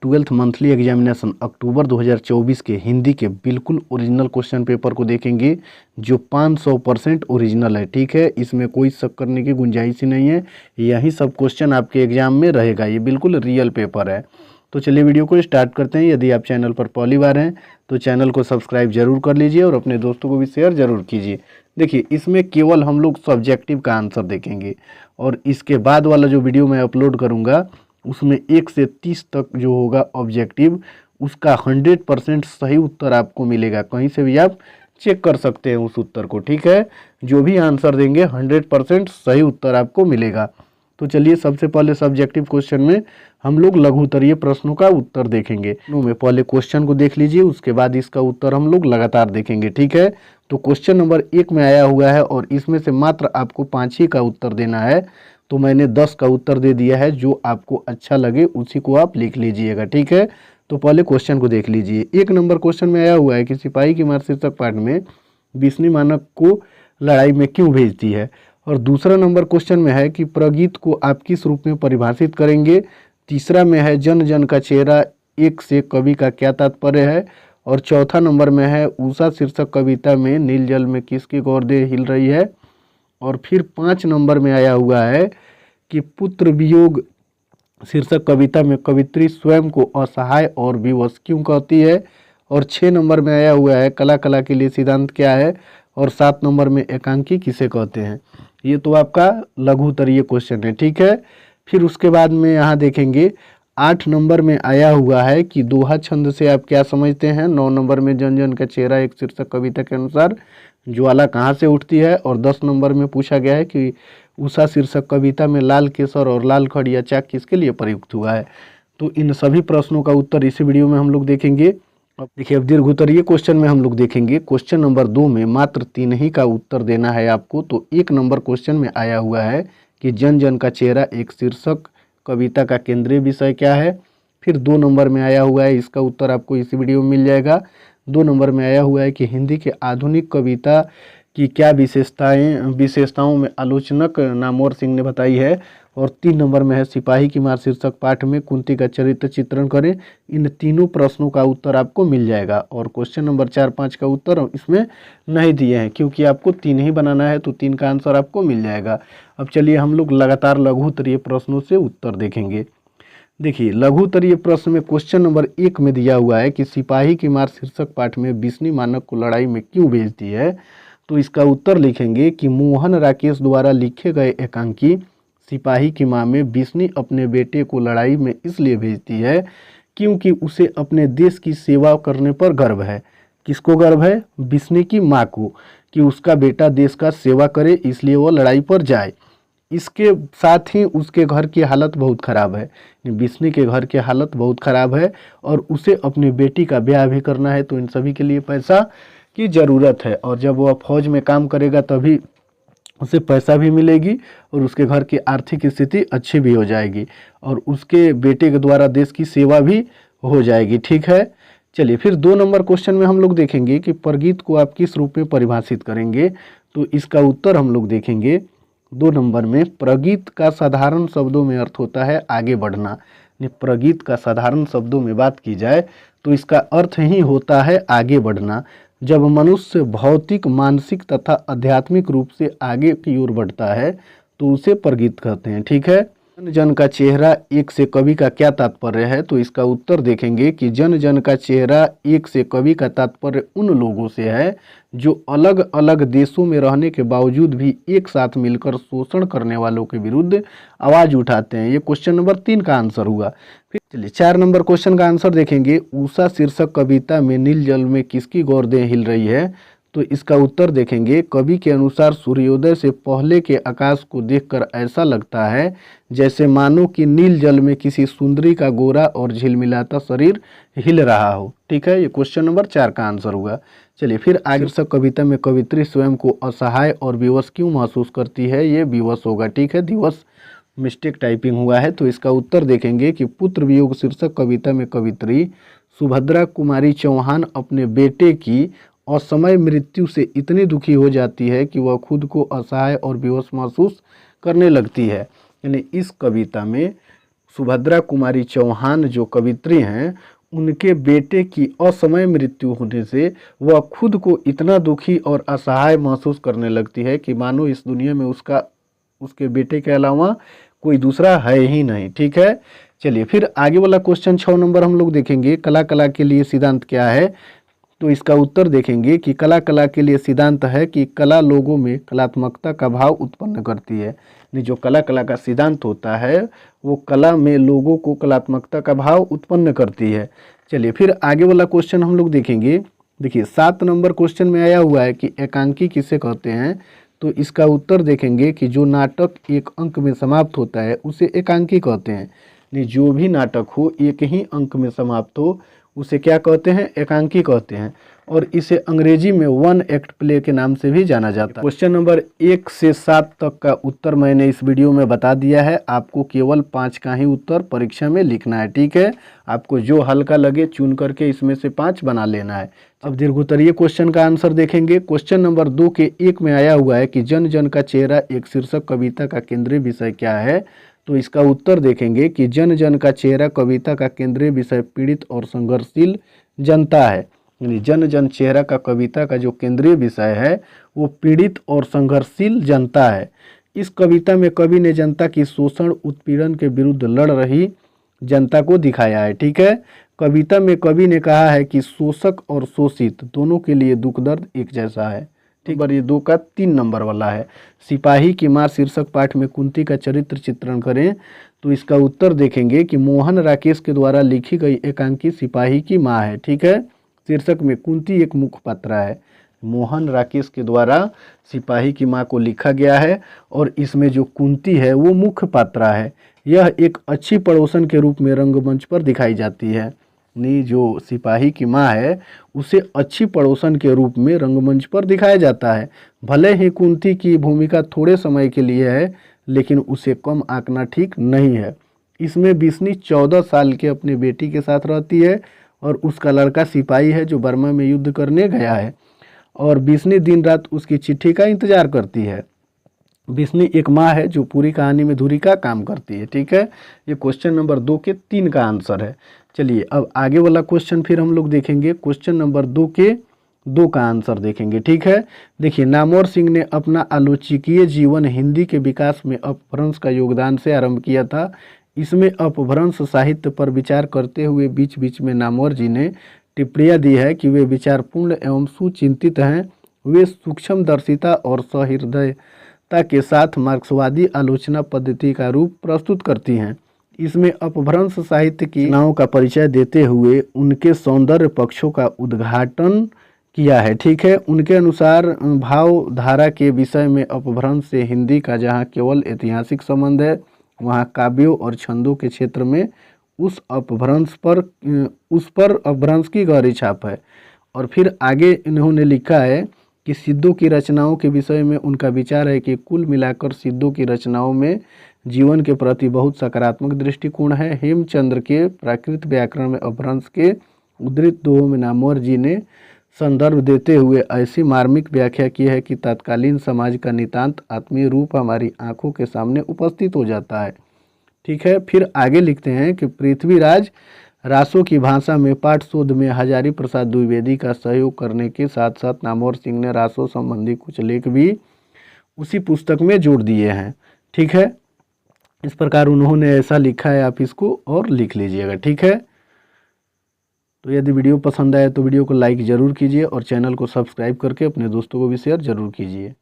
Twelfth monthly examination अक्टूबर 2024 के हिंदी के बिल्कुल ओरिजिनल क्वेश्चन पेपर को देखेंगे, जो 500% ओरिजिनल है। ठीक है, इसमें कोई शक करने की गुंजाइश ही नहीं है। यही सब क्वेश्चन आपके एग्जाम में रहेगा, ये बिल्कुल रियल पेपर है। तो चलिए वीडियो को स्टार्ट करते हैं। यदि आप चैनल पर पहली बार हैं तो चैनल को सब्सक्राइब जरूर कर लीजिए और अपने दोस्तों को भी शेयर जरूर कीजिए। देखिए, इसमें केवल हम लोग सब्जेक्टिव का आंसर देखेंगे और इसके बाद वाला जो वीडियो मैं अपलोड करूँगा उसमें 1 से 30 तक जो होगा ऑब्जेक्टिव, उसका 100% सही उत्तर आपको मिलेगा। कहीं से भी आप चेक कर सकते हैं उस उत्तर को। ठीक है, जो भी आंसर देंगे 100% सही उत्तर आपको मिलेगा। तो चलिए सबसे पहले सब्जेक्टिव क्वेश्चन में हम लोग लघु उत्तरीय प्रश्नों का उत्तर देखेंगे। में पहले क्वेश्चन को देख लीजिए, उसके बाद इसका उत्तर हम लोग लगातार देखेंगे। ठीक है, तो क्वेश्चन नंबर 1 में आया हुआ है और इसमें से मात्र आपको 5 ही का उत्तर देना है। तो मैंने 10 का उत्तर दे दिया है, जो आपको अच्छा लगे उसी को आप लिख लीजिएगा। ठीक है, तो पहले क्वेश्चन को देख लीजिए। 1 नंबर क्वेश्चन में आया हुआ है कि सिपाही की मार शीर्षक पाठ में बिस्नी मानक को लड़ाई में क्यों भेजती है। और दूसरा नंबर क्वेश्चन में है कि प्रगीत को आप किस रूप में परिभाषित करेंगे। तीसरा में है जन जन का चेहरा एक से कवि का क्या तात्पर्य है। और चौथा नंबर में है उषा शीर्षक कविता में नील जल में किसकी गौरदेह हिल रही है। और फिर 5 नंबर में आया हुआ है कि पुत्र वियोग शीर्षक कविता में कवित्री स्वयं को असहाय और विवश क्यों कहती है। और 6 नंबर में आया हुआ है कला कला के लिए सिद्धांत क्या है। और 7 नंबर में एकांकी किसे कहते हैं। ये तो आपका लघु उत्तरीय क्वेश्चन है। ठीक है, फिर उसके बाद में यहाँ देखेंगे 8 नंबर में आया हुआ है कि दोहा छंद से आप क्या समझते हैं। 9 नंबर में जन जन का चेहरा एक शीर्षक कविता के अनुसार ज्वाला कहाँ से उठती है। और 10 नंबर में पूछा गया है कि उषा शीर्षक कविता में लाल केसर और लाल खड़ या चाक किसके लिए प्रयुक्त हुआ है। तो इन सभी प्रश्नों का उत्तर इसी वीडियो में हम लोग देखेंगे। अब देखिए, अब दीर्घ उत्तरीय क्वेश्चन में हम लोग देखेंगे। क्वेश्चन नंबर 2 में मात्र 3 ही का उत्तर देना है आपको। तो 1 नंबर क्वेश्चन में आया हुआ है कि जन जन का चेहरा एक शीर्षक कविता का केंद्रीय विषय क्या है। फिर 2 नंबर में आया हुआ है, इसका उत्तर आपको इसी वीडियो में मिल जाएगा। 2 नंबर में आया हुआ है कि हिंदी के आधुनिक कविता की क्या विशेषताओं में आलोचनक नामवर सिंह ने बताई है। और 3 नंबर में है सिपाही की मार शीर्षक पाठ में कुंती का चरित्र चित्रण करें। इन तीनों प्रश्नों का उत्तर आपको मिल जाएगा। और क्वेश्चन नंबर 4, 5 का उत्तर इसमें नहीं दिए हैं, क्योंकि आपको 3 ही बनाना है, तो 3 का आंसर आपको मिल जाएगा। अब चलिए हम लोग लगातार लघु उत्तरीय प्रश्नों से उत्तर देखेंगे। देखिए, लघु उत्तरीय प्रश्न में क्वेश्चन नंबर 1 में दिया हुआ है कि सिपाही की मार शीर्षक पाठ में बिस्नी मानक को लड़ाई में क्यों भेजती है। तो इसका उत्तर लिखेंगे कि मोहन राकेश द्वारा लिखे गए एकांकी सिपाही की माँ में बिस्नी अपने बेटे को लड़ाई में इसलिए भेजती है क्योंकि उसे अपने देश की सेवा करने पर गर्व है। किसको गर्व है? बिस्नी की माँ को, कि उसका बेटा देश का सेवा करे, इसलिए वो लड़ाई पर जाए। इसके साथ ही उसके घर की हालत बहुत ख़राब है, बिस्नी के घर की हालत बहुत ख़राब है और उसे अपनी बेटी का ब्याह भी करना है। तो इन सभी के लिए पैसा की ज़रूरत है और जब वह फौज में काम करेगा तभी उसे पैसा भी मिलेगी और उसके घर की आर्थिक स्थिति अच्छी भी हो जाएगी और उसके बेटे के द्वारा देश की सेवा भी हो जाएगी। ठीक है, चलिए फिर 2 नंबर क्वेश्चन में हम लोग देखेंगे कि प्रगीत को आप किस रूप में परिभाषित करेंगे। तो इसका उत्तर हम लोग देखेंगे 2 नंबर में। प्रगीत का साधारण शब्दों में अर्थ होता है आगे बढ़ना। प्रगीत का साधारण शब्दों में बात की जाए तो इसका अर्थ ही होता है आगे बढ़ना। जब मनुष्य भौतिक, मानसिक तथा आध्यात्मिक रूप से आगे की ओर बढ़ता है तो उसे प्रगीत कहते हैं। ठीक है, जन जन का चेहरा एक से कवि का क्या तात्पर्य है। तो इसका उत्तर देखेंगे कि जन जन का चेहरा एक से कवि का तात्पर्य उन लोगों से है जो अलग अलग देशों में रहने के बावजूद भी एक साथ मिलकर शोषण करने वालों के विरुद्ध आवाज उठाते हैं। ये क्वेश्चन नंबर 3 का आंसर हुआ। फिर चलिए 4 नंबर क्वेश्चन का आंसर देखेंगे। उषा शीर्षक कविता में नील जल में किसकी गौरदेह हिल रही है। तो इसका उत्तर देखेंगे कवि के अनुसार सूर्योदय से पहले के आकाश को देखकर ऐसा लगता है जैसे मानो कि नील जल में किसी सुंदरी का गोरा और झिलमिलाता शरीर हिल रहा हो। ठीक है, ये क्वेश्चन नंबर 4 का आंसर हुआ। चलिए फिर आगे कविता में कवित्री स्वयं को असहाय और विवश क्यों महसूस करती है। ये विवश होगा। ठीक है, दिवस मिस्टेक टाइपिंग हुआ है। तो इसका उत्तर देखेंगे कि पुत्र वियोग शीर्षक कविता में कवित्री सुभद्रा कुमारी चौहान अपने बेटे की असमय मृत्यु से इतनी दुखी हो जाती है कि वह खुद को असहाय और विवश महसूस करने लगती है। यानी इस कविता में सुभद्रा कुमारी चौहान जो कवित्री हैं, उनके बेटे की असमय मृत्यु होने से वह खुद को इतना दुखी और असहाय महसूस करने लगती है कि मानो इस दुनिया में उसके बेटे के अलावा कोई दूसरा है ही नहीं। ठीक है, चलिए फिर आगे वाला क्वेश्चन 6 नंबर हम लोग देखेंगे, कला कला के लिए सिद्धांत क्या है। तो इसका उत्तर देखेंगे कि कला कला के लिए सिद्धांत है कि कला लोगों में कलात्मकता का भाव उत्पन्न करती है। जो कला कला का सिद्धांत होता है वो कला में लोगों को कलात्मकता का भाव उत्पन्न करती है। चलिए फिर आगे वाला क्वेश्चन हम लोग देखेंगे। देखिए 7 नंबर क्वेश्चन में आया हुआ है कि एकांकी किसे कहते हैं। तो इसका उत्तर देखेंगे कि जो नाटक एक अंक में समाप्त होता है उसे एकांकी कहते हैं। जो भी नाटक हो एक ही अंक में समाप्त हो उसे क्या कहते हैं, एकांकी कहते हैं। और इसे अंग्रेजी में वन एक्ट प्ले के नाम से भी जाना जाता है। क्वेश्चन नंबर 1 से 7 तक का उत्तर मैंने इस वीडियो में बता दिया है। आपको केवल 5 का ही उत्तर परीक्षा में लिखना है। ठीक है, आपको जो हल्का लगे चुन करके इसमें से 5 बना लेना है। अब दीर्घोत्तरीय क्वेश्चन का आंसर देखेंगे। क्वेश्चन नंबर 2 के 1 में आया हुआ है कि जन जन का चेहरा एक शीर्षक कविता का केंद्रीय विषय क्या है। तो इसका उत्तर देखेंगे कि जन जन का चेहरा कविता का केंद्रीय विषय पीड़ित और संघर्षशील जनता है। यानी जन जन चेहरा का कविता का जो केंद्रीय विषय है वो पीड़ित और संघर्षशील जनता है। इस कविता में कवि ने जनता की शोषण उत्पीड़न के विरुद्ध लड़ रही जनता को दिखाया है। ठीक है, कविता में कवि ने कहा है कि शोषक और शोषित दोनों के लिए दुख दर्द एक जैसा है। ठीक, बार ये 2 का 3 नंबर वाला है। सिपाही की मां शीर्षक पाठ में कुंती का चरित्र चित्रण करें। तो इसका उत्तर देखेंगे कि मोहन राकेश के द्वारा लिखी गई एकांकी सिपाही की मां है। ठीक है, शीर्षक में कुंती एक मुख्य पात्र है। मोहन राकेश के द्वारा सिपाही की मां को लिखा गया है और इसमें जो कुंती है वो मुख्य पात्र है। यह एक अच्छी पड़ोसन के रूप में रंगमंच पर दिखाई जाती है। जो सिपाही की मां है उसे अच्छी पड़ोसन के रूप में रंगमंच पर दिखाया जाता है। भले ही कुंती की भूमिका थोड़े समय के लिए है लेकिन उसे कम आंकना ठीक नहीं है। इसमें बिस्नी 14 साल के अपनी बेटी के साथ रहती है और उसका लड़का सिपाही है जो बर्मा में युद्ध करने गया है और बिस्नी दिन रात उसकी चिट्ठी का इंतजार करती है। बिस्नी एक माँ है जो पूरी कहानी में धुरी का काम करती है। ठीक है, ये क्वेश्चन नंबर 2 के 3 का आंसर है। चलिए अब आगे वाला क्वेश्चन फिर हम लोग देखेंगे। क्वेश्चन नंबर 2 के 2 का आंसर देखेंगे। ठीक है, देखिए नामवर सिंह ने अपना आलोचकीय जीवन हिंदी के विकास में अपभ्रंश का योगदान से आरंभ किया था। इसमें अपभ्रंश साहित्य पर विचार करते हुए बीच बीच में नामवर जी ने टिप्पणियाँ दी है कि वे विचारपूर्ण एवं सुचिंतित हैं। वे सूक्ष्मदर्शिता और सहृदयता के साथ मार्क्सवादी आलोचना पद्धति का रूप प्रस्तुत करती हैं। इसमें अपभ्रंश साहित्य की रचनाओं का परिचय देते हुए उनके सौंदर्य पक्षों का उद्घाटन किया है। ठीक है, उनके अनुसार भावधारा के विषय में अपभ्रंश से हिंदी का जहाँ केवल ऐतिहासिक संबंध है वहाँ काव्यों और छंदों के क्षेत्र में उस पर अपभ्रंश की गहरी छाप है। और फिर आगे इन्होंने लिखा है कि सिद्धों की रचनाओं के विषय में उनका विचार है कि कुल मिलाकर सिद्धों की रचनाओं में जीवन के प्रति बहुत सकारात्मक दृष्टिकोण है। हेमचंद्र के प्राकृत व्याकरण में अपभ्रंश के उद्धृत दोहों में नामवर जी ने संदर्भ देते हुए ऐसी मार्मिक व्याख्या की है कि तत्कालीन समाज का नितांत आत्मीय रूप हमारी आंखों के सामने उपस्थित हो जाता है। ठीक है, फिर आगे लिखते हैं कि पृथ्वीराज रासों की भाषा में पाठ शोध में हजारी प्रसाद द्विवेदी का सहयोग करने के साथ साथ नामवर सिंह ने रासों संबंधी कुछ लेख भी उसी पुस्तक में जोड़ दिए हैं। ठीक है, इस प्रकार उन्होंने ऐसा लिखा है, आप इसको और लिख लीजिएगा। ठीक है, तो यदि वीडियो पसंद आए तो वीडियो को लाइक ज़रूर कीजिए और चैनल को सब्सक्राइब करके अपने दोस्तों को भी शेयर ज़रूर कीजिए।